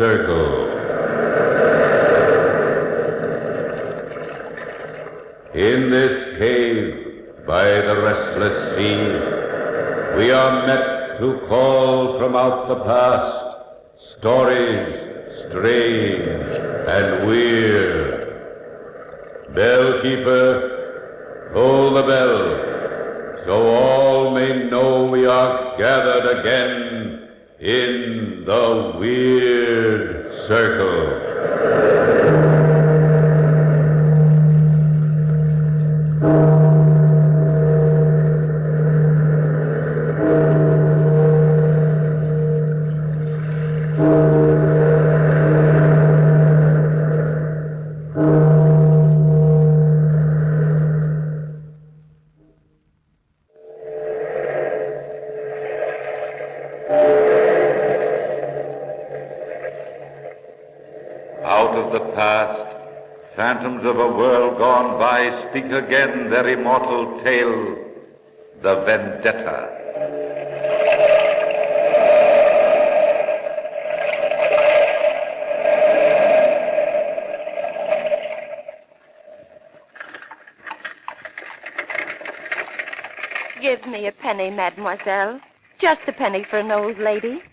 Circle. In this cave by the restless sea, we are met to call from out the past stories strange and weird. Bellkeeper, toll the bell, so all may know we are gathered again in the Weird Circle. Out of the past, phantoms of a world gone by speak again their immortal tale, the Vendetta. Give me a penny, mademoiselle. Just a penny for an old lady.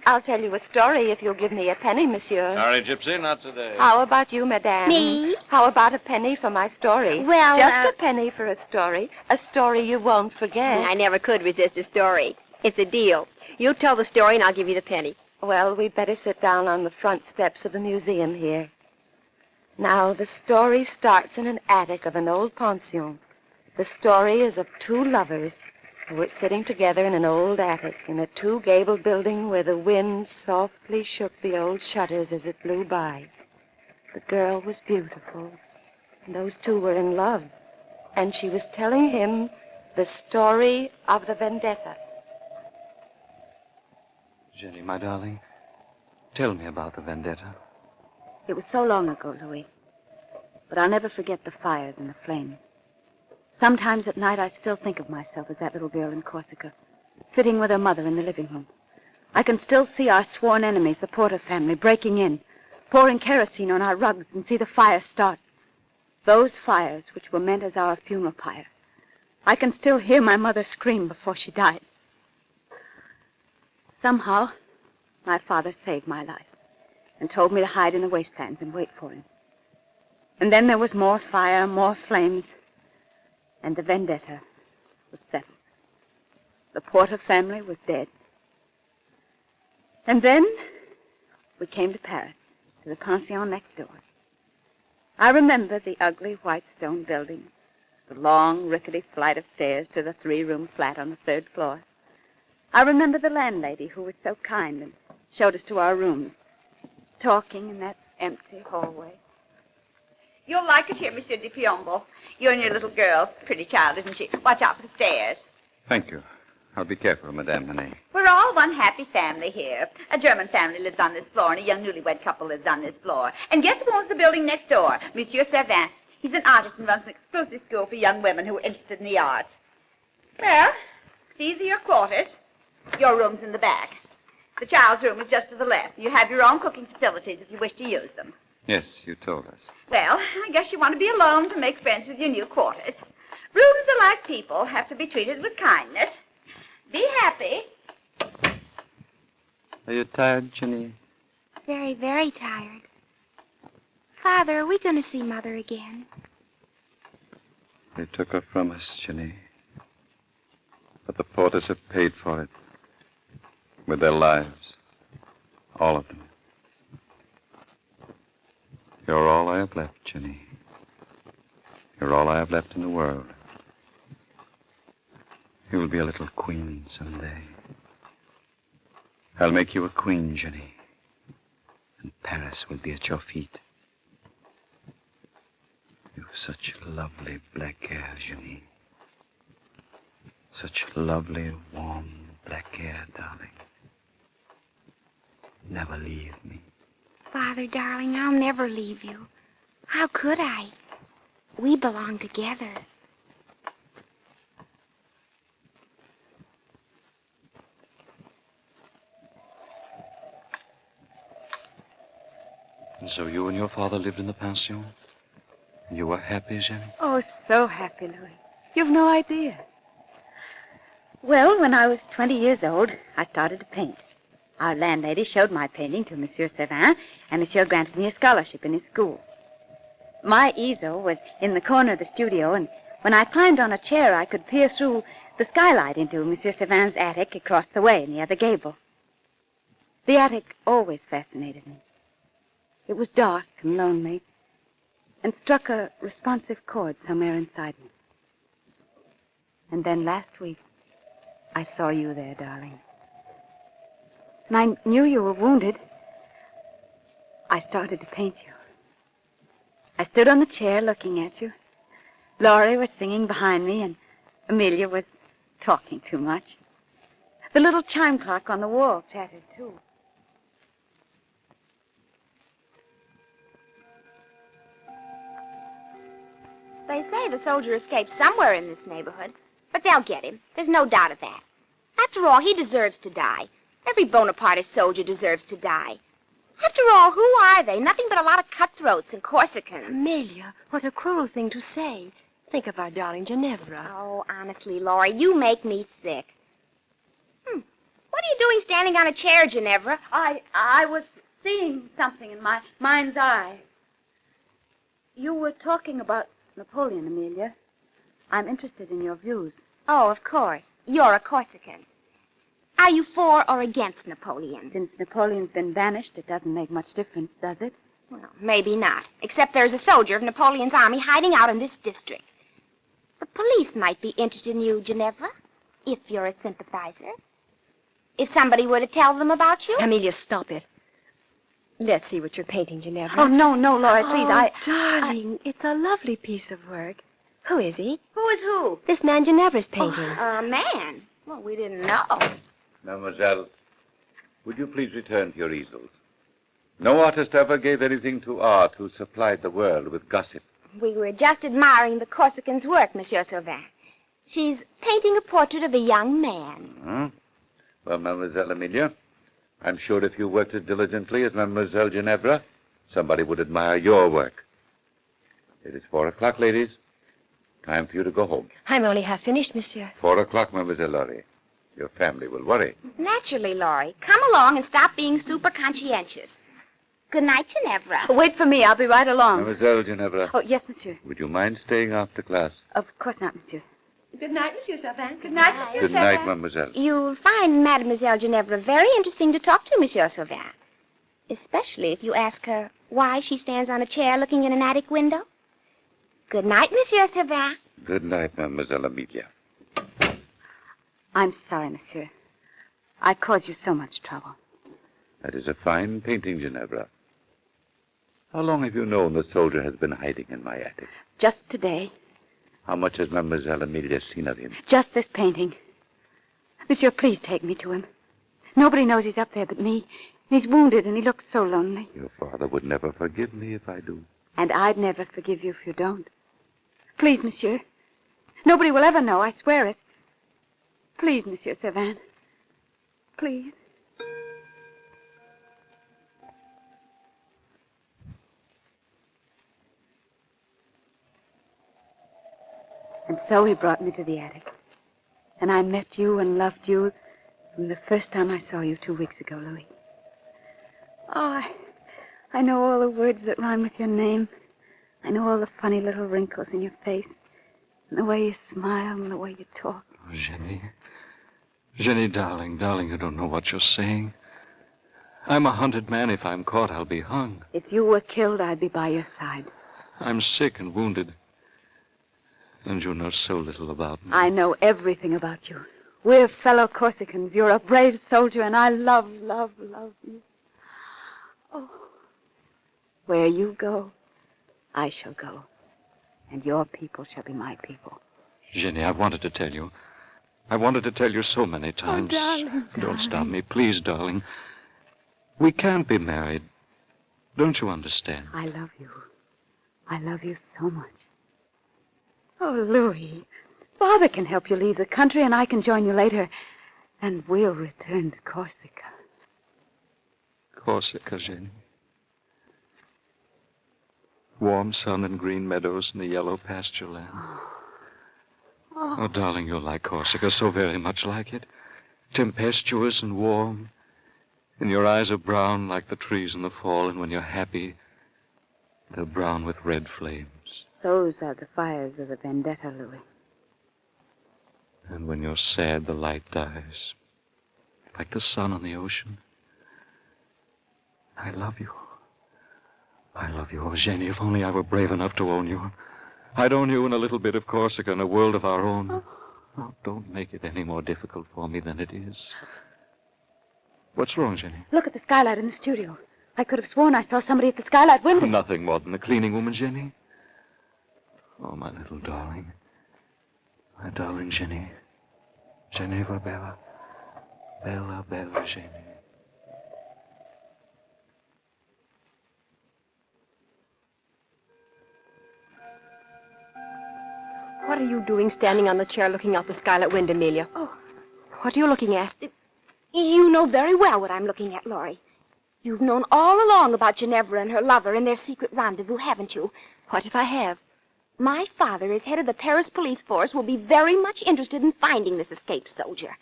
I'll tell you a story if you'll give me a penny, monsieur. Sorry, Gypsy, not today. How about you, madame? Me? How about a penny for my story? Well, Just a penny for a story you won't forget. I never could resist a story. It's a deal. You tell the story and I'll give you the penny. Well, we'd better sit down on the front steps of the museum here. Now, the story starts in an attic of an old pension. The story is of two lovers who were sitting together in an old attic in a two-gabled building where the wind softly shook the old shutters as it blew by. The girl was beautiful, and those two were in love, and she was telling him the story of the Vendetta. Jenny, my darling, tell me about the Vendetta. It was so long ago, Louis. But I'll never forget the fires and the flames. Sometimes at night I still think of myself as that little girl in Corsica, sitting with her mother in the living room. I can still see our sworn enemies, the Porter family, breaking in, pouring kerosene on our rugs, and see the fire start. Those fires which were meant as our funeral pyre. I can still hear my mother scream before she died. Somehow, my father saved my life and told me to hide in the wastelands and wait for him. And then there was more fire, more flames, and the Vendetta was settled. The Porter family was dead. And then we came to Paris, to the pension next door. I remember the ugly white stone building, the long, rickety flight of stairs to the three-room flat on the third floor. I remember the landlady who was so kind and showed us to our rooms, talking in that empty hallway. You'll like it here, Monsieur de Piombo. You and your little girl. Pretty child, isn't she? Watch out for the stairs. Thank you. I'll be careful, Madame Manet. We're all one happy family here. A German family lives on this floor, and a young newlywed couple lives on this floor. And guess who owns the building next door? Monsieur Servin. He's an artist and runs an exclusive school for young women who are interested in the arts. Well, these are your quarters. Your room's in the back. The child's room is just to the left. You have your own cooking facilities if you wish to use them. Yes, you told us. Well, I guess you want to be alone to make friends with your new quarters. Rooms are like people, have to be treated with kindness. Be happy. Are you tired, Jenny? Very, very tired. Father, are we going to see Mother again? They took her from us, Jenny. But the Porters have paid for it. With their lives. All of them. You're all I have left, Jenny. You're all I have left in the world. You'll be a little queen someday. I'll make you a queen, Jenny. And Paris will be at your feet. You've such lovely black hair, Jenny. Such lovely, warm black hair, darling. Never leave me. Father, darling, I'll never leave you. How could I? We belong together. And so you and your father lived in the pension? You were happy, Jenny? Oh, so happy, Louis. You've no idea. Well, when I was 20 years old, I started to paint. Our landlady showed my painting to Monsieur Servin, and Monsieur granted me a scholarship in his school. My easel was in the corner of the studio, and when I climbed on a chair, I could peer through the skylight into Monsieur Servin's attic across the way in the other gable. The attic always fascinated me. It was dark and lonely, and struck a responsive chord somewhere inside me. And then last week, I saw you there, darling. And I knew you were wounded. I started to paint you. I stood on the chair looking at you. Laurie was singing behind me, and Amelia was talking too much. The little chime clock on the wall chattered, too. They say the soldier escaped somewhere in this neighborhood, but they'll get him. There's no doubt of that. After all, he deserves to die. Every Bonapartist soldier deserves to die. After all, who are they? Nothing but a lot of cutthroats and Corsicans. Amelia, what a cruel thing to say. Think of our darling Ginevra. Oh, honestly, Laurie, you make me sick. What are you doing standing on a chair, Ginevra? I was seeing something in my mind's eye. You were talking about Napoleon, Amelia. I'm interested in your views. Oh, of course. You're a Corsican. Are you for or against Napoleon? Since Napoleon's been banished, it doesn't make much difference, does it? Well, maybe not, except there's a soldier of Napoleon's army hiding out in this district. The police might be interested in you, Ginevra, if you're a sympathizer. If somebody were to tell them about you. Amelia, stop it. Let's see what you're painting, Ginevra. Oh, no, Laura, please. Darling, it's a lovely piece of work. Who is he? Who is who? This man Ginevra's painting. A man? Well, we didn't know. Mademoiselle, would you please return to your easels? No artist ever gave anything to art who supplied the world with gossip. We were just admiring the Corsican's work, Monsieur Sauvin. She's painting a portrait of a young man. Well, Mademoiselle Amelia, I'm sure if you worked as diligently as Mademoiselle Ginevra, somebody would admire your work. It is 4 o'clock, ladies. Time for you to go home. I'm only half finished, monsieur. 4 o'clock, Mademoiselle Laurie. Your family will worry. Naturally, Laurie. Come along and stop being super conscientious. Good night, Ginevra. Wait for me. I'll be right along. Mademoiselle Ginevra. Oh, yes, monsieur. Would you mind staying after class? Of course not, monsieur. Good night, Monsieur Sauvin. Good night, Monsieur Good night, Mademoiselle. You'll find Mademoiselle Ginevra very interesting to talk to, Monsieur Sauvin. Especially if you ask her why she stands on a chair looking in an attic window. Good night, Monsieur Sauvin. Good night, Mademoiselle Amelia. I'm sorry, monsieur. I caused you so much trouble. That is a fine painting, Ginevra. How long have you known the soldier has been hiding in my attic? Just today. How much has Mademoiselle Amelia seen of him? Just this painting. Monsieur, please take me to him. Nobody knows he's up there but me. He's wounded and he looks so lonely. Your father would never forgive me if I do. And I'd never forgive you if you don't. Please, monsieur. Nobody will ever know, I swear it. Please, Monsieur Servin. Please. And so he brought me to the attic. And I met you and loved you from the first time I saw you 2 weeks ago, Louis. Oh, I know all the words that rhyme with your name. I know all the funny little wrinkles in your face. And the way you smile and the way you talk. Oh, Jenny, darling, you don't know what you're saying. I'm a hunted man. If I'm caught, I'll be hung. If you were killed, I'd be by your side. I'm sick and wounded. And you know so little about me. I know everything about you. We're fellow Corsicans. You're a brave soldier, and I love you. Oh, where you go, I shall go. And your people shall be my people. Jenny, I wanted to tell you. I wanted to tell you so many times. Oh, darling. Don't stop me, please, darling. We can't be married. Don't you understand? I love you. I love you so much. Oh, Louis, Father can help you leave the country, and I can join you later. And we'll return to Corsica. Corsica, Jenny. Warm sun and green meadows and the yellow pasture land. Oh, darling, you'll like Corsica, so very much like it. Tempestuous and warm. And your eyes are brown like the trees in the fall, and when you're happy, they're brown with red flames. Those are the fires of the Vendetta, Louis. And when you're sad, the light dies. Like the sun on the ocean. I love you. I love you, oh, Jenny. If only I were brave enough to own you. I'd own you in a little bit of Corsica, in a world of our own. Oh, don't make it any more difficult for me than it is. What's wrong, Jenny? Look at the skylight in the studio. I could have sworn I saw somebody at the skylight window. Nothing more than the cleaning woman, Jenny. Oh, my little darling. My darling Jenny. Geneva Bella. Bella, Bella, Jenny. What are you doing standing on the chair looking out the skylight window, Amelia? Oh. What are you looking at? You know very well what I'm looking at, Laurie. You've known all along about Ginevra and her lover and their secret rendezvous, haven't you? What if I have? My father, as head of the Paris police force, will be very much interested in finding this escaped soldier.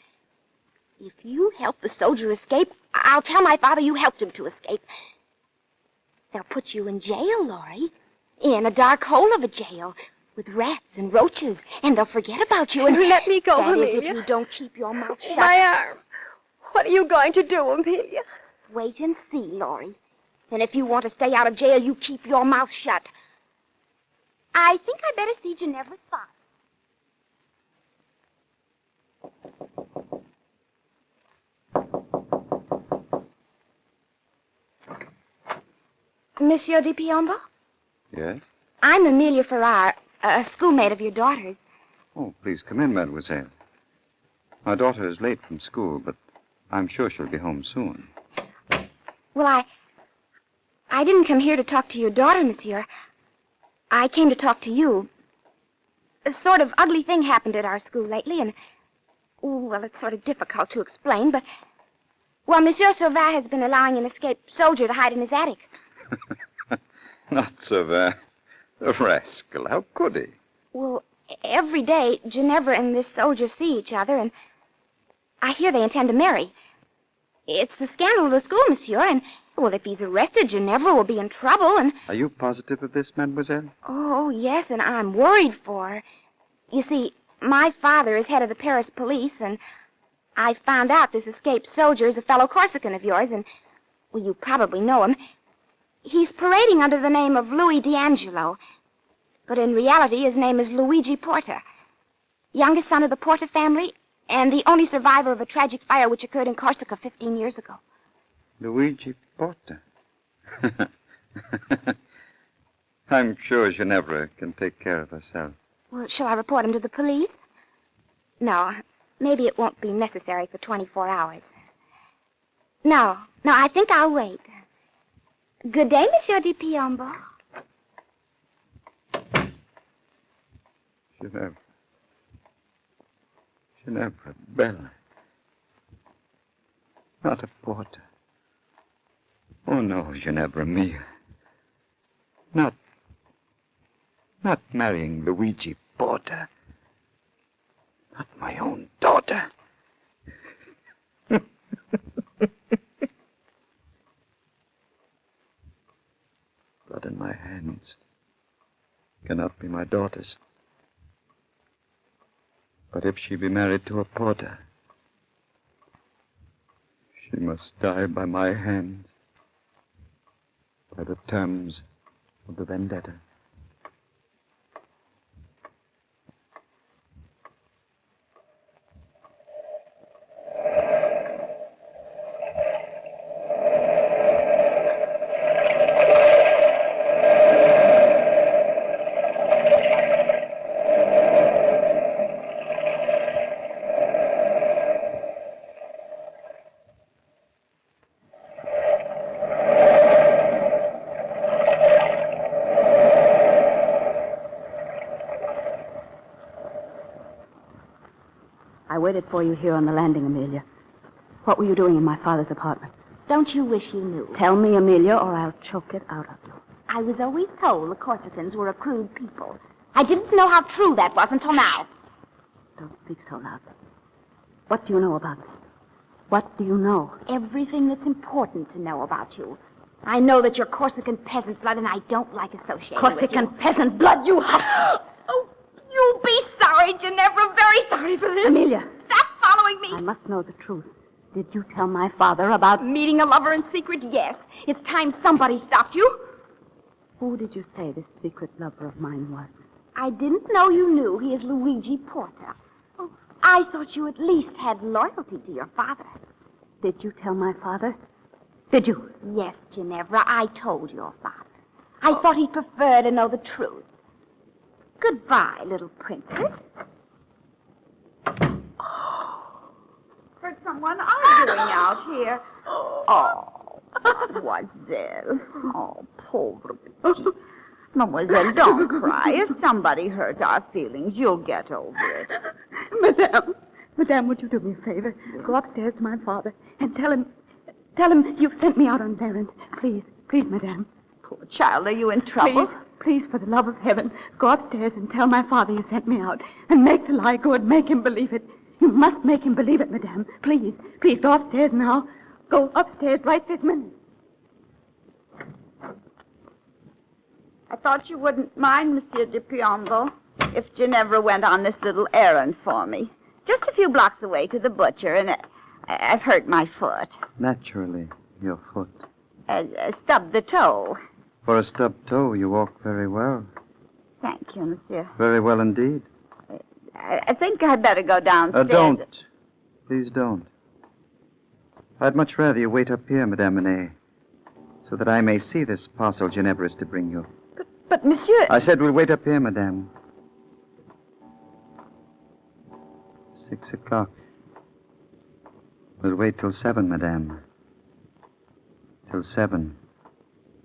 If you help the soldier escape, I'll tell my father you helped him to escape. They'll put you in jail, Laurie. In a dark hole of a jail, with rats and roaches, and they'll forget about you and... Let me go, That Amelia. is, if you don't keep your mouth shut. My arm. What are you going to do, Amelia? Wait and see, Laurie. And if you want to stay out of jail, you keep your mouth shut. I think I better see Ginevra's father. Monsieur de Piombo? Yes? I'm Amelia Farrar, a schoolmate of your daughter's. Oh, please come in, mademoiselle. My daughter is late from school, but I'm sure she'll be home soon. Well, I didn't come here to talk to your daughter, monsieur. I came to talk to you. A sort of ugly thing happened at our school lately, and, well, it's sort of difficult to explain, but, well, Monsieur Sauvin has been allowing an escaped soldier to hide in his attic. Not so bad. The rascal. How could he? Well, every day, Ginevra and this soldier see each other, and I hear they intend to marry. It's the scandal of the school, monsieur, and, well, if he's arrested, Ginevra will be in trouble, and... Are you positive of this, mademoiselle? Oh, yes, and I'm worried for her. You see, my father is head of the Paris police, and I found out this escaped soldier is a fellow Corsican of yours, and, well, you probably know him. He's parading under the name of Louis D'Angelo, but in reality his name is Luigi Porta, youngest son of the Porta family, and the only survivor of a tragic fire which occurred in Corsica 15 years ago. Luigi Porta. I'm sure Ginevra can take care of herself. Well, shall I report him to the police? No, maybe it won't be necessary for 24 hours. No, I think I'll wait. Good day, Monsieur de Piombo. Ginevra Bella. Not a Porta. Oh, no, Ginevra mia. Not marrying Luigi Porta. Not my own daughter. Blood in my hands cannot be my daughter's. But if she be married to a Porta, she must die by my hands, by the terms of the Vendetta. I waited for you here on the landing, Amelia. What were you doing in my father's apartment? Don't you wish you knew? Tell me, Amelia, or I'll choke it out of you. I was always told the Corsicans were a crude people. I didn't know how true that was until now. Don't speak so loud. What do you know about them? What do you know? Everything that's important to know about you. I know that you're Corsican peasant blood, and I don't like associating Corsican with you. peasant blood, you husk! Oh, you'll be sorry, Ginevra. Very sorry for this. Amelia. Stop following me. I must know the truth. Did you tell my father about... Meeting a lover in secret, yes. It's time somebody stopped you. Who did you say this secret lover of mine was? I didn't know you knew he is Luigi Porta. Oh, I thought you at least had loyalty to your father. Did you tell my father? Did you? Yes, Ginevra, I told your father. I thought he'd prefer to know the truth. Goodbye, little princess. Heard someone arguing out here. Oh, mademoiselle. Oh, pauvre petite. Mademoiselle, don't cry. If somebody hurt our feelings, you'll get over it. Madame, would you do me a favor? Go upstairs to my father and tell him you've sent me out on errand. Please, madame. Poor child, are you in trouble? Please, for the love of heaven, go upstairs and tell my father you sent me out. And make the lie good. Make him believe it. You must make him believe it, madame. Please, go upstairs now. Go upstairs right this minute. I thought you wouldn't mind, Monsieur de Piombo, if Ginevra went on this little errand for me. Just a few blocks away to the butcher, and I've hurt my foot. Naturally, your foot. Stubbed the toe. For a stubbed toe, you walk very well. Thank you, monsieur. Very well indeed. I think I'd better go downstairs. Don't. Please don't. I'd much rather you wait up here, Madame René, so that I may see this parcel Ginevra is to bring you. But, monsieur... I said we'll wait up here, Madame. 6 o'clock. We'll wait till 7, Madame. Till 7.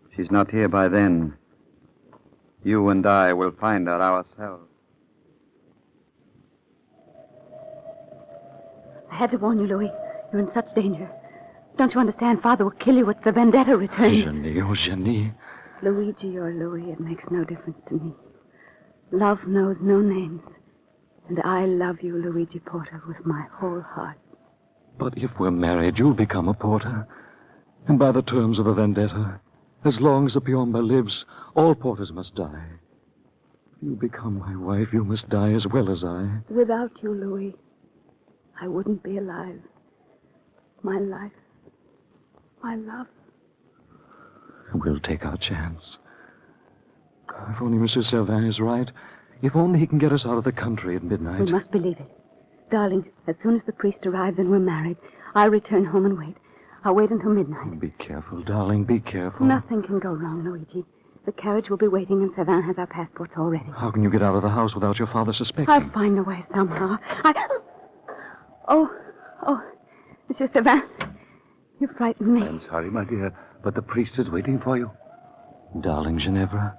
If she's not here by then, you and I will find her ourselves. I had to warn you, Louis. You're in such danger. Don't you understand? Father will kill you if the Vendetta returns. Jenny, oh, Jenny. Luigi or Louis, it makes no difference to me. Love knows no names. And I love you, Luigi Porta, with my whole heart. But if we're married, you'll become a porter. And by the terms of the Vendetta, as long as the Piombo lives, all porters must die. If you become my wife, you must die as well as I. Without you, Louis, I wouldn't be alive. My life, my love. We'll take our chance. If only Monsieur Servin is right. If only he can get us out of the country at midnight. We must believe it. Darling, as soon as the priest arrives and we're married, I'll return home and wait. I'll wait until midnight. Be careful, darling, be careful. Nothing can go wrong, Luigi. The carriage will be waiting and Servin has our passports already. How can you get out of the house without your father suspecting? I'll find a way somehow. Oh, Monsieur Servin, you frightened me. I'm sorry, my dear, but the priest is waiting for you. Darling Ginevra,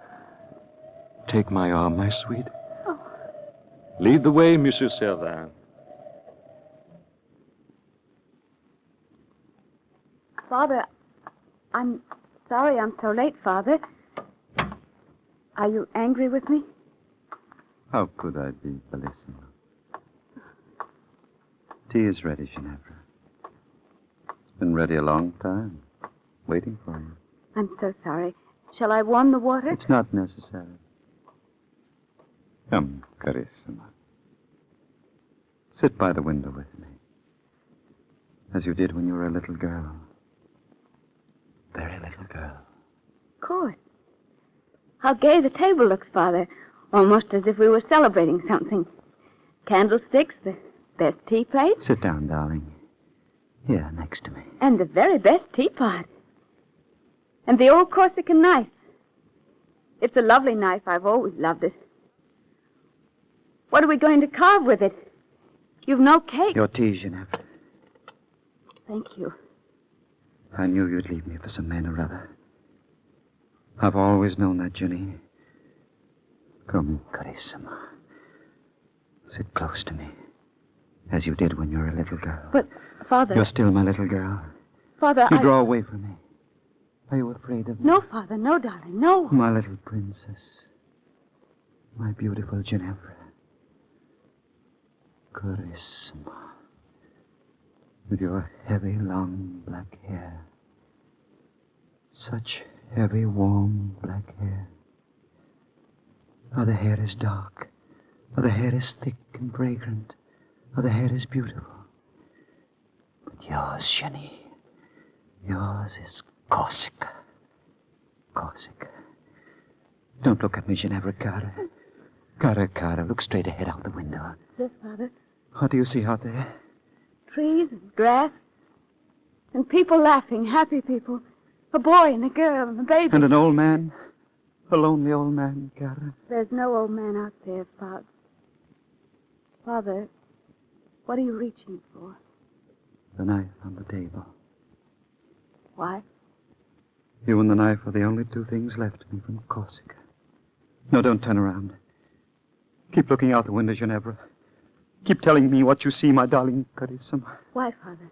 take my arm, my sweet. Oh. Lead the way, Monsieur Servin. Father, I'm sorry I'm so late, Father. Are you angry with me? How could I be, Bellissima? Tea is ready, Ginevra. It's been ready a long time, waiting for you. I'm so sorry. Shall I warm the water? It's not necessary. Come, carissima. Sit by the window with me, as you did when you were a little girl. Very little girl. Of course. How gay the table looks, Father. Almost as if we were celebrating something. Candlesticks, the best tea plate. Sit down, darling. Here, next to me. And the very best teapot. And the old Corsican knife. It's a lovely knife. I've always loved it. What are we going to carve with it? You've no cake. Your tea, Ginevra. Thank you. I knew you'd leave me for some man or other. I've always known that, Jenny. Come, carissima. Sit close to me, as you did when you were a little girl. But, Father... You're still my little girl. Father, You draw away from me. Are you afraid of me? No, Father, no, darling, no. My little princess. My beautiful Ginevra. Carissima. With your heavy, long black hair. Such heavy, warm black hair. Oh, the hair is dark. Oh, the hair is thick and fragrant. Oh, the hair is beautiful. But yours, Jenny, yours is Corsica. Corsica. Don't look at me, Ginevra, cara. Cara, look straight ahead out the window. Yes, Father. What do you see out there? Trees and grass. And people laughing, happy people. A boy and a girl and a baby. And an old man. A lonely old man, cara. There's no old man out there, Father. Father, what are you reaching for? The knife on the table. Why? You and the knife are the only two things left to me from Corsica. No, don't turn around. Keep looking out the window, Ginevra. Keep telling me what you see, my darling Carissima. Why, Father?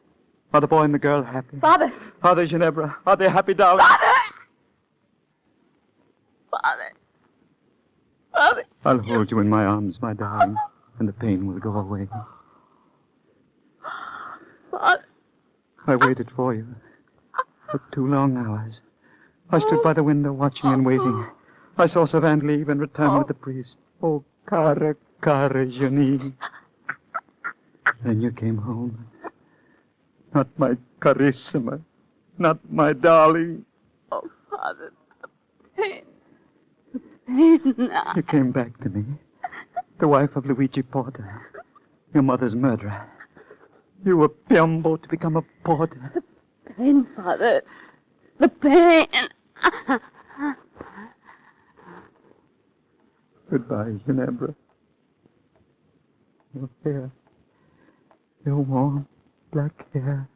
Are the boy and the girl happy? Father! Are they, Ginevra? Are they happy, darling? Father! I'll hold you in my arms, my darling, and the pain will go away. Father! I waited for you for 2 long hours. I stood by the window watching and waiting. I saw Savant leave and return with the priest. Oh, cara, Jenny. Then you came home. Not my Carissima. Not my darling. Oh, Father, the pain. The pain. You came back to me. The wife of Luigi Porta. Your mother's murderer. You were Piombo to become a porter. The pain, Father. The pain. Goodbye, Ginevra. Your hair. Your warm black hair.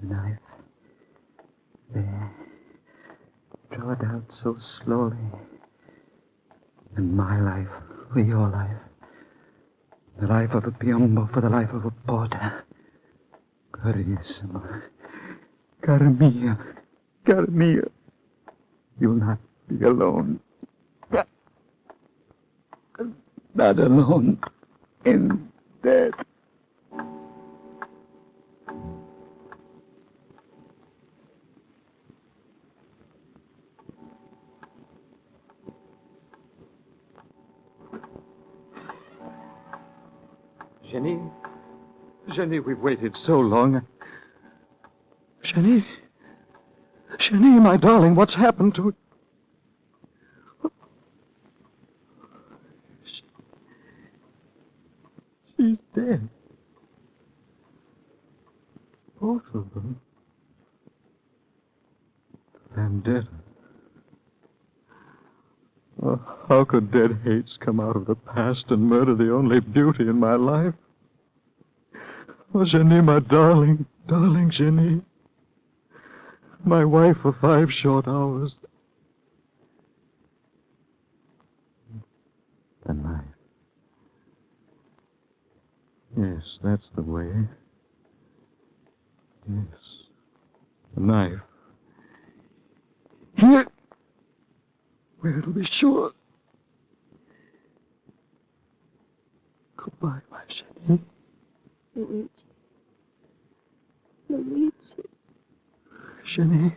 The knife. There. Draw it out so slowly. And my life for your life. The life of a Piombo for the life of a porter. Carissima. Cara mia. Cara mia. You'll not be alone. Not alone in death. Jenny, we've waited so long. Jenny, my darling, what's happened to... She's dead. Both of them. Vendetta. Oh, how could dead hates come out of the past and murder the only beauty in my life? Oh, Jenny, my darling, darling Jenny. My wife for 5 short hours. The knife. Yes, that's the way. Yes. The knife. Here. Where it'll be sure. Goodbye, my Jenny. Luigi. Luigi. Jenny,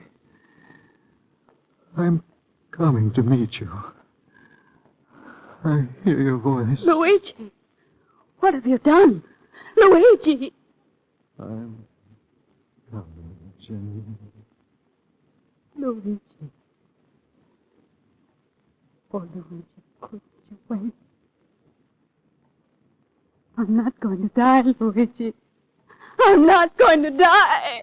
I'm coming to meet you. I hear your voice. Luigi! What have you done? Luigi! I'm coming, Jenny. Luigi. Oh, Luigi, couldn't you wait? I'm not going to die, Luigi. I'm not going to die!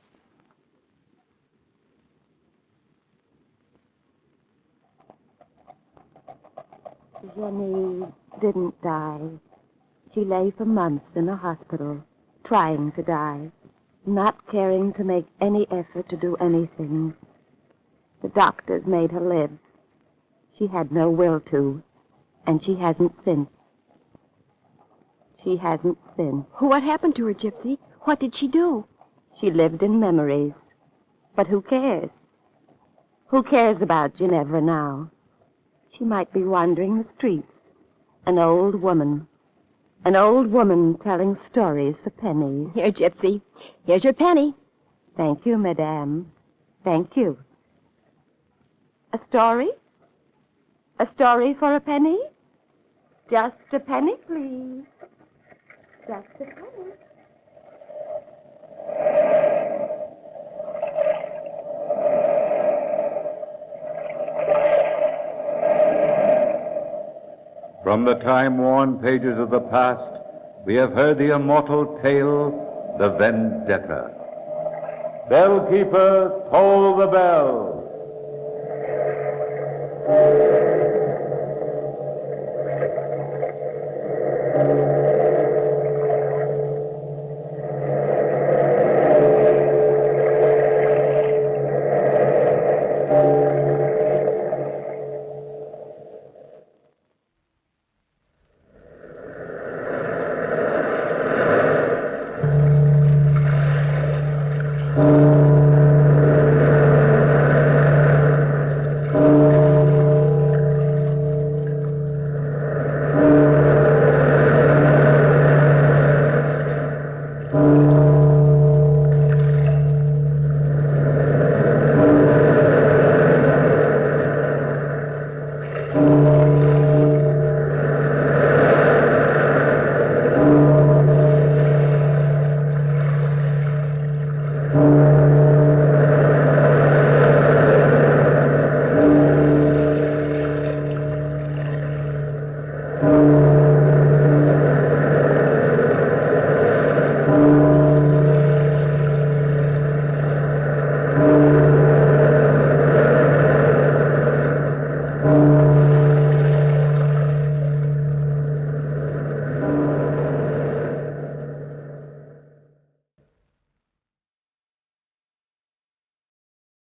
Jenny didn't die. She lay for months in a hospital, trying to die, not caring to make any effort to do anything. The doctors made her live. She had no will to, and she hasn't since. She hasn't since. What happened to her, Gypsy? What did she do? She lived in memories. But who cares? Who cares about Ginevra now? She might be wandering the streets, an old woman telling stories for pennies. Here, Gypsy. Here's your penny. Thank you, madame. Thank you. A story? A story for a penny? Just a penny, please. Just a penny. From the time-worn pages of the past, we have heard the immortal tale, the Vendetta. Bellkeeper, toll the bell.